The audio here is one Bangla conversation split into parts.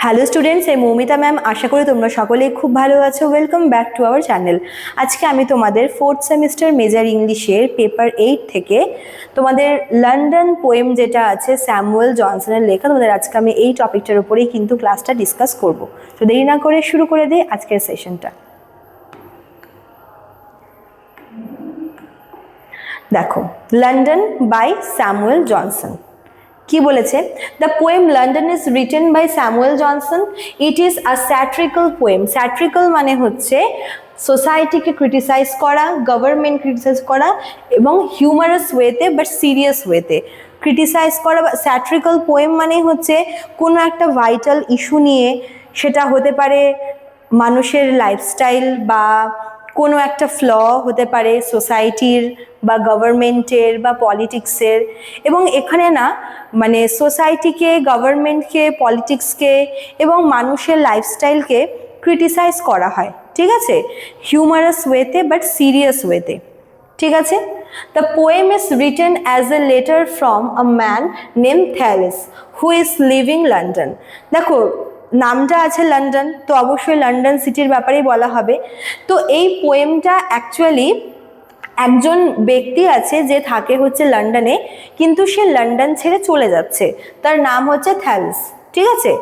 হ্যালো স্টুডেন্টস, এই মৌমিতা ম্যাম। আশা করি তোমরা সকলেই খুব ভালো আছো। Welcome back to our channel. আজকে আমি তোমাদের 4th সেমিস্টার মেজর ইংলিশের পেপার 8 থেকে তোমাদের লন্ডন পোয়েম যেটা আছে স্যামুয়েল জনসনের লেখা, তোমাদের আজকে আমি এই টপিকটার উপরেই কিন্তু ক্লাসটা ডিসকাস করব। তো দেরি না করে শুরু করে দিই আজকের সেশনটা। দেখো, লন্ডন বাই স্যামুয়েল জনসন কি বলেছে? The poem London is written by Samuel Johnson. It is a satirical poem. Satirical মানে হচ্ছে সোসাইটিকে ক্রিটিসাইজ করা, গভর্নমেন্ট ক্রিটিসাইজ করা এবং হিউমারাস ওয়েতে বাট সিরিয়াস ওয়েতে ক্রিটিসাইজ করা। স্যাট্রিক্যাল পোয়েম মানে হচ্ছে কোনো একটা ভাইটাল ইস্যু নিয়ে, সেটা হতে পারে মানুষের লাইফস্টাইল বা কোনো একটা ফ্ল হতে পারে সোসাইটির বা গভর্নমেন্টের বা পলিটিক্সের, এবং এখানে না মানে সোসাইটিকে, গভর্নমেন্টকে, পলিটিক্সকে এবং মানুষের লাইফস্টাইলকে ক্রিটিসাইজ করা হয়, ঠিক আছে, হিউমারাস ওয়েতে বাট সিরিয়াস ওয়েতে, ঠিক আছে। The poem is written as a letter from a man name Thales who is living London. দেখো, নামটা আছে লন্ডন, তো অবশ্যই লন্ডন সিটির ব্যাপারেই বলা হবে। তো এই পোয়েমটা অ্যাকচুয়ালি একজন ব্যক্তি আছে যে থাকে হচ্ছে লন্ডনে, কিন্তু সে লন্ডন ছেড়ে চলে যাচ্ছে, তার নাম হচ্ছে থ্যালিস, ঠিক আছে।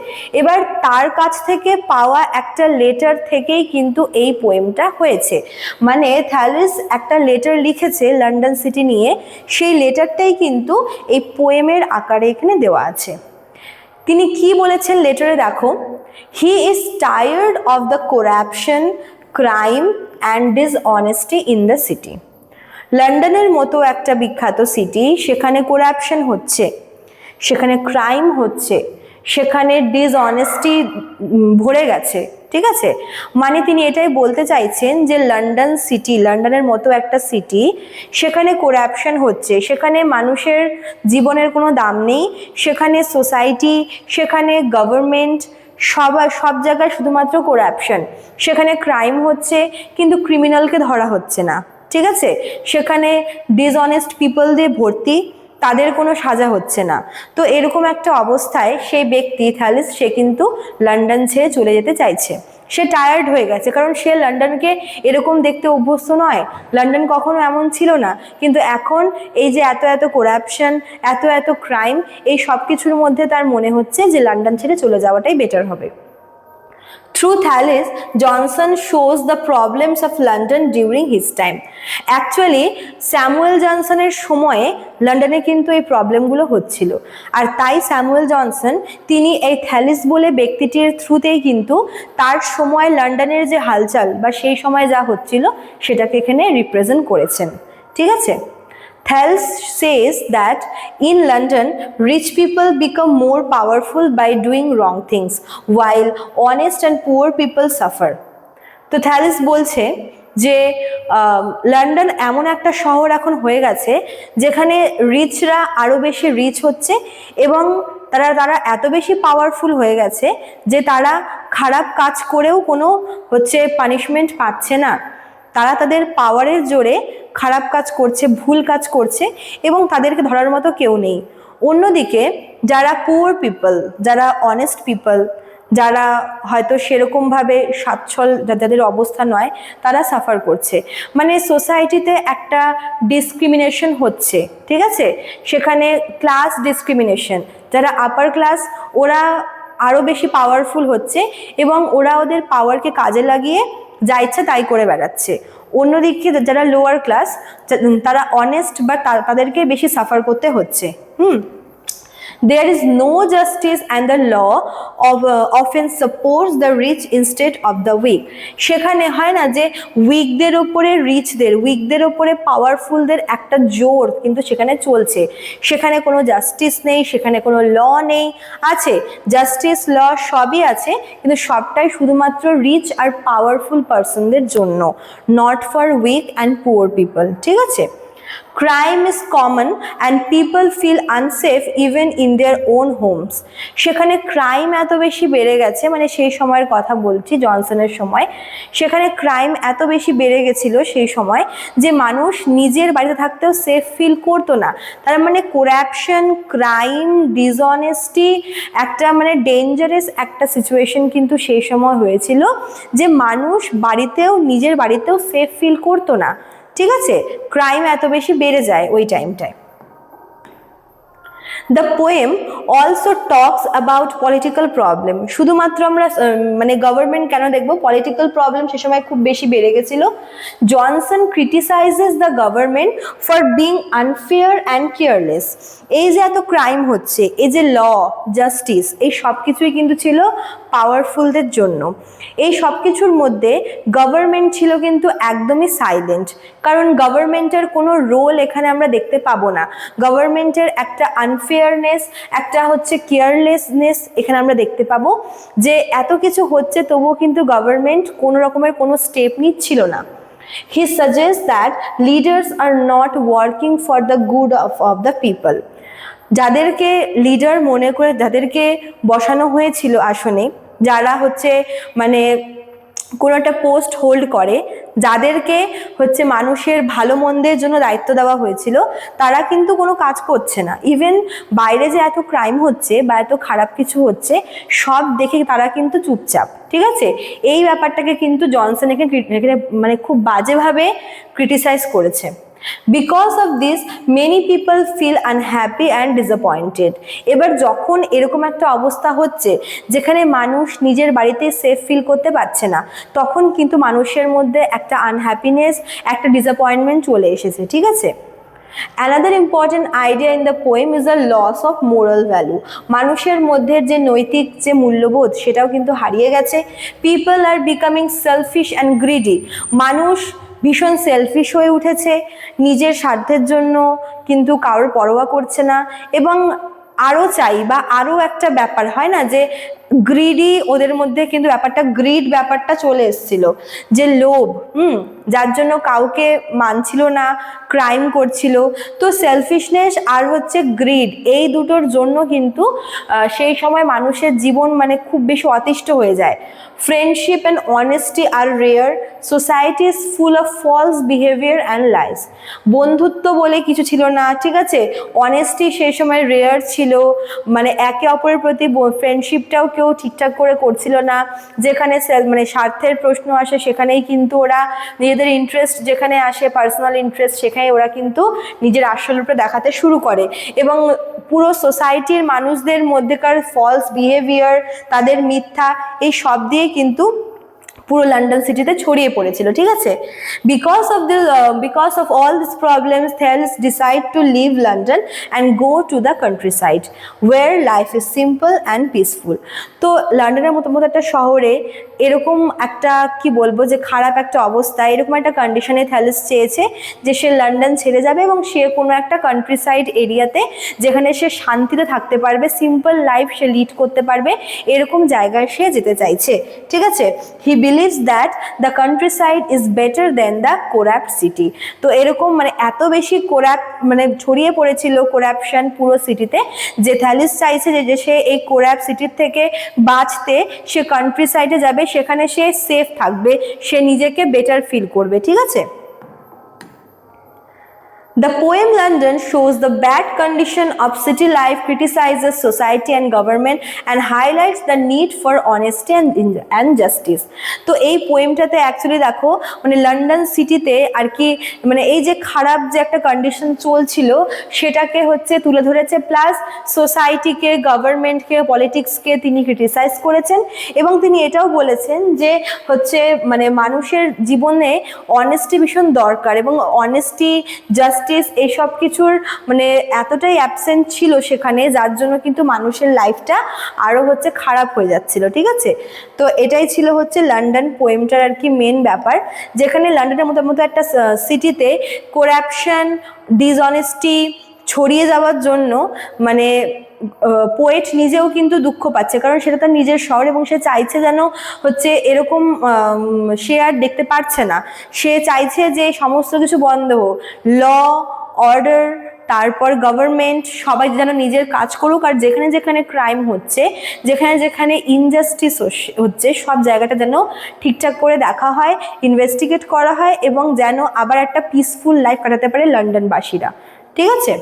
এবার তার কাছ থেকে পাওয়া একটা লেটার থেকেই কিন্তু এই পোয়েমটা হয়েছে। মানে থ্যালিস একটা লেটার লিখেছে লন্ডন সিটি নিয়ে, সেই লেটারটাই কিন্তু এই পোয়েমের আকারে এখানে দেওয়া আছে। তিনি কি বলেছেন লেটারে দেখো, he is tired of the corruption, crime and dishonesty in the city. লন্ডনের মতো একটা বিখ্যাত সিটি, সেখানে করাপশন হচ্ছে, সেখানে ক্রাইম হচ্ছে, সেখানে ডিসঅনেস্টি ভরে গেছে, ঠিক আছে। মানে তিনি এটাই বলতে চাইছেন যে লন্ডন সিটি, লন্ডনের মতো একটা সিটি, সেখানে করাপশন হচ্ছে, সেখানে মানুষের জীবনের কোনো দাম নেই, সেখানে সোসাইটি, সেখানে গভর্নমেন্ট, সব জায়গায় শুধুমাত্র করাপশন, সেখানে ক্রাইম হচ্ছে কিন্তু ক্রিমিনালকে ধরা হচ্ছে না, ঠিক আছে, সেখানে ডিসঅনেস্ট পিপল দিয়ে ভর্তি, তাদের কোনো সাজা হচ্ছে না। তো এরকম একটা অবস্থায় সেই ব্যক্তি থ্যালিস, সে কিন্তু লন্ডন ছেড়ে চলে যেতে চাইছে। সে টায়ার্ড হয়ে গেছে, কারণ সে লন্ডনকে এরকম দেখতে অভ্যস্ত নয়, লন্ডন কখনো এমন ছিল না, কিন্তু এখন এই যে এত এত করাপশন, এত এত ক্রাইম, এই সব কিছুর মধ্যে তার মনে হচ্ছে যে লন্ডন ছেড়ে চলে যাওয়াটাই বেটার হবে। Through Thales, Johnson shows the problems of London during his time. Actually, Samuel জনসনের সময়ে লন্ডনে কিন্তু এই প্রবলেমগুলো হচ্ছিল, আর তাই স্যামুয়েল জনসন তিনি এই থ্যালিস বলে ব্যক্তিটির থ্রুতেই কিন্তু তার সময় লন্ডনের যে হালচাল বা সেই সময় যা হচ্ছিল সেটাকে এখানে রিপ্রেজেন্ট করেছেন, ঠিক আছে। Thales says that in London, rich people become more powerful by doing wrong things, while honest and poor people suffer. তো থ্যালিস বলছে যে লন্ডন এমন একটা শহর এখন হয়ে গেছে যেখানে রিচরা আরও বেশি রিচ হচ্ছে এবং তারা এত বেশি পাওয়ারফুল হয়ে গেছে যে তারা খারাপ কাজ করেও কোনো পানিশমেন্ট পাচ্ছে না। তারা তাদের পাওয়ারের জোরে খারাপ কাজ করছে, ভুল কাজ করছে এবং তাদেরকে ধরার মতো কেউ নেই। অন্যদিকে যারা পুয়ার পিপল, যারা অনেস্ট পিপল, যারা হয়তো সেরকমভাবে সচ্ছল, যাদের অবস্থা নয়, তারা সাফার করছে। মানে সোসাইটিতে একটা ডিসক্রিমিনেশন হচ্ছে, ঠিক আছে, সেখানে ক্লাস ডিসক্রিমিনেশন। যারা আপার ক্লাস ওরা আরও বেশি পাওয়ারফুল হচ্ছে এবং ওরা ওদের পাওয়ারকে কাজে লাগিয়ে যা ইচ্ছা তাই করে বেড়াচ্ছে। অন্যদিকে যারা লোয়ার ক্লাস, তারা অনেস্ট বা তাদেরকে বেশি সাফার করতে হচ্ছে। There is no justice and the law often supports the rich instead of the weak. সেখানে হয় না যে উইকদের ওপরে রিচদের, উইকদের ওপরে পাওয়ারফুলদের একটা জোর কিন্তু সেখানে চলছে। সেখানে কোনো জাস্টিস নেই, সেখানে কোনো ল নেই। আছে জাস্টিস, ল সবই আছে, কিন্তু সবটাই শুধুমাত্র রিচ আর পাওয়ারফুল পার্সনদের জন্য, not for weak and poor people, ঠিক আছে। Crime is common and people feel unsafe even in their own homes. সেখানে ক্রাইম এত বেশি বেড়ে গেছে, মানে সেই সময়ের কথা বলছি, জনসনের সময়, সেখানে ক্রাইম এত বেশি বেড়ে গেছিলো সেই সময় যে মানুষ নিজের বাড়িতে থাকতেও সেফ ফিল করতো না। তার মানে করাপশন, ক্রাইম, ডিসঅনেস্টি একটা মানে ডেঞ্জারাস একটা সিচুয়েশন কিন্তু সেই সময় হয়েছিল, যে মানুষ নিজের বাড়িতেও সেফ ফিল করতো না। ঠিক আছে, ক্রাইম এত বেশি বেড়ে যায় ওই টাইমটায়। The poem also talks about political problem. শুধুমাত্র আমরা মানে গভর্নমেন্ট কেন দেখবো, পলিটিক্যাল প্রবলেম সে সময় খুব বেশি বেড়ে গেছিল। Johnson criticizes the government for being unfair and careless. এই যে এত ক্রাইম হচ্ছে, এই যে ল, জাস্টিস, এই সব কিছুই কিন্তু ছিল পাওয়ারফুলদের জন্য। এই সব কিছুর মধ্যে গভর্নমেন্ট ছিল কিন্তু একদমই সাইলেন্ট, কারণ গভর্নমেন্টের কোনো রোল এখানে আমরা দেখতে পাবো না। গভর্নমেন্টের একটা আনফেয়ারনেস, একটা হচ্ছে কেয়ারলেসনেস এখানে আমরা দেখতে পাবো, যে এত কিছু হচ্ছে তবুও কিন্তু গভর্নমেন্ট কোনো রকমের কোনো স্টেপ নিচ্ছিল না। He suggests that leaders are not working for the good of the people. যাদেরকে লিডার মনে করে, যাদেরকে বসানো হয়েছিল আসনে, যারা হচ্ছে মানে কোনো একটা পোস্ট হোল্ড করে, যাদেরকে হচ্ছে মানুষের ভালো মন্দের জন্য দায়িত্ব দেওয়া হয়েছিল, তারা কিন্তু কোনো কাজ করছে না। ইভেন বাইরে যে এত ক্রাইম হচ্ছে বা এত খারাপ কিছু হচ্ছে সব দেখে তারা কিন্তু চুপচাপ। ঠিক আছে, এই ব্যাপারটাকে কিন্তু জনসন এখানে মানে খুব বাজেভাবে ক্রিটিসাইজ করেছে। Because of this, many people feel unhappy and disappointed. এবার যখন এরকম একটা অবস্থা হচ্ছে যেখানে মানুষ নিজের বাড়িতে সেফ ফিল করতে পারছে না, তখন কিন্তু মানুষের মধ্যে একটা আনহ্যাপিনেস, একটা ডিসঅ্যাপয়েন্টমেন্ট চলে এসেছে। ঠিক আছে, Another important idea in the poem is the loss of moral value. মানুষের মধ্যে যে নৈতিক যে মূল্যবোধ সেটাও কিন্তু হারিয়ে গেছে। People are becoming selfish and greedy. মানুষ ভীষণ সেলফিশ হয়ে উঠেছে, নিজের স্বার্থের জন্য কিন্তু কারোর পরোয়া করছে না, এবং আরও চাই বা আরও একটা ব্যাপার হয় না যে গ্রিডি, ওদের মধ্যে কিন্তু ব্যাপারটা গ্রিড ব্যাপারটা চলে এসেছিল, যে লোভ, যার জন্য কাউকে মানছিল না, ক্রাইম করছিল। তো সেলফিশনেস আর হচ্ছে গ্রিড, এই দুটোর জন্য কিন্তু সেই সময় মানুষের জীবন মানে খুব বেশি অতিষ্ঠ হয়ে যায়। Friendship and honesty are rare, society is full of false behaviour and lies. বন্ধুত্ব বলে কিছু ছিল না। ঠিক আছে, অনেস্টি সেই সময় রেয়ার ছিল, মানে একে অপরের প্রতি ফ্রেন্ডশিপটাও কেউ ঠিকঠাক করে করছিল না। যেখানে মানে স্বার্থের প্রশ্ন আসে সেখানেই কিন্তু ওরা নিজেদের ইন্টারেস্ট যেখানে আসে, পার্সোনাল ইন্টারেস্ট, সেখানে ওরা কিন্তু নিজের আসল রূপে দেখাতে শুরু করে, এবং পুরো সোসাইটির মানুষদের মধ্যেকার ফলস বিহেভিয়ার, তাদের মিথ্যা, এই সব দিয়ে কিন্তু পুরো লন্ডন সিটিতে ছড়িয়ে পড়েছিল। ঠিক আছে, because of all this problems Thales decide to leave London and go to the countryside where life is simple and peaceful. তো লন্ডনের মতো একটা শহরে এরকম একটা কি বলবো যে খারাপ একটা অবস্থা, এরকম একটা কন্ডিশনে থ্যালিস চেয়েছে যে সে লন্ডন ছেড়ে যাবে এবং সে কোনো একটা কান্ট্রি সাইড এরিয়াতে, যেখানে সে শান্তিতে থাকতে পারবে, সিম্পল লাইফ সে লিড করতে পারবে, এরকম জায়গায় সে যেতে চাইছে। ঠিক আছে, he believes that the country side is better then the corrupt city. তো এরকম মানে এত বেশি মানে ছড়িয়ে পড়েছিল করাপশন পুরো সিটিতে, যে থ্যালিস চাইছে যে সে এই কোরাপ্ট সিটির থেকে বাঁচতে সে কান্ট্রি সাইডে যাবে, সেখানে সে সেফ থাকবে, সে নিজেকে বেটার ফিল করবে। ঠিক আছে, The poem London shows the bad condition of city life, criticizes society and government and highlights the need for honesty and justice. তো এই পোয়েমটাতে অ্যাকচুয়ালি দেখো মানে লন্ডন সিটিতে আর কি মানে এই যে খারাপ যে একটা কন্ডিশন চলছিল সেটাকে হচ্ছে তুলে ধরেছে, প্লাস সোসাইটিকে, গভর্নমেন্টকে, পলিটিক্সকে তিনি ক্রিটিসাইজ করেছেন, এবং তিনি এটাও বলেছেন যে হচ্ছে মানে মানুষের জীবনে অনেস্টি ভীষণ দরকার, এবং অনেস্টি, জাস্টিস, এইসব কিছুর মানে এতটাই অ্যাবসেন্ট ছিল সেখানে, যার জন্য কিন্তু মানুষের লাইফটা আরও হচ্ছে খারাপ হয়ে যাচ্ছিল। ঠিক আছে, তো এটাই ছিল হচ্ছে লন্ডন পোয়েমটার আর কি মেন ব্যাপার, যেখানে লন্ডনের মতো একটা সিটিতে করাপশন, ডিসঅনেস্টি ছড়িয়ে যাওয়ার জন্য মানে পোয়েট নিজেও কিন্তু দুঃখ পাচ্ছে, কারণ সেটা তার নিজের শহর এবং সে চাইছে যেন হচ্ছে এরকম সে আর দেখতে পারছে না, সে চাইছে যে সমস্ত কিছু বন্ধ হোক, ল, অর্ডার, তারপর গভর্নমেন্ট সবাই যেন নিজের কাজ করুক, আর যেখানে যেখানে ক্রাইম হচ্ছে, যেখানে যেখানে ইনজাস্টিস হচ্ছে, সব জায়গাটা যেন ঠিকঠাক করে দেখা হয়, ইনভেস্টিগেট করা হয়, এবং যেন আবার একটা পিসফুল লাইফ কাটাতে পারে লন্ডনবাসীরা। ঠিক আছে,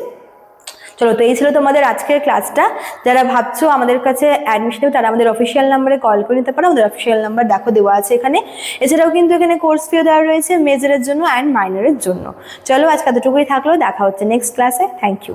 চলো, তো এই ছিল তোমাদের আজকের ক্লাসটা। যারা ভাবছো আমাদের কাছে অ্যাডমিশন নেবে তারা আমাদের অফিসিয়াল নাম্বারে কল করে নিতে পারো, আমাদের অফিসিয়াল নাম্বার দেখো দেওয়া আছে এখানে। এছাড়াও কিন্তু এখানে কোর্স ফিও দেওয়া রয়েছে মেজরের জন্য অ্যান্ড মাইনরের জন্য। চলো, আজকে এতটুকুই থাকলো, দেখা হচ্ছে নেক্সট ক্লাসে। Thank you.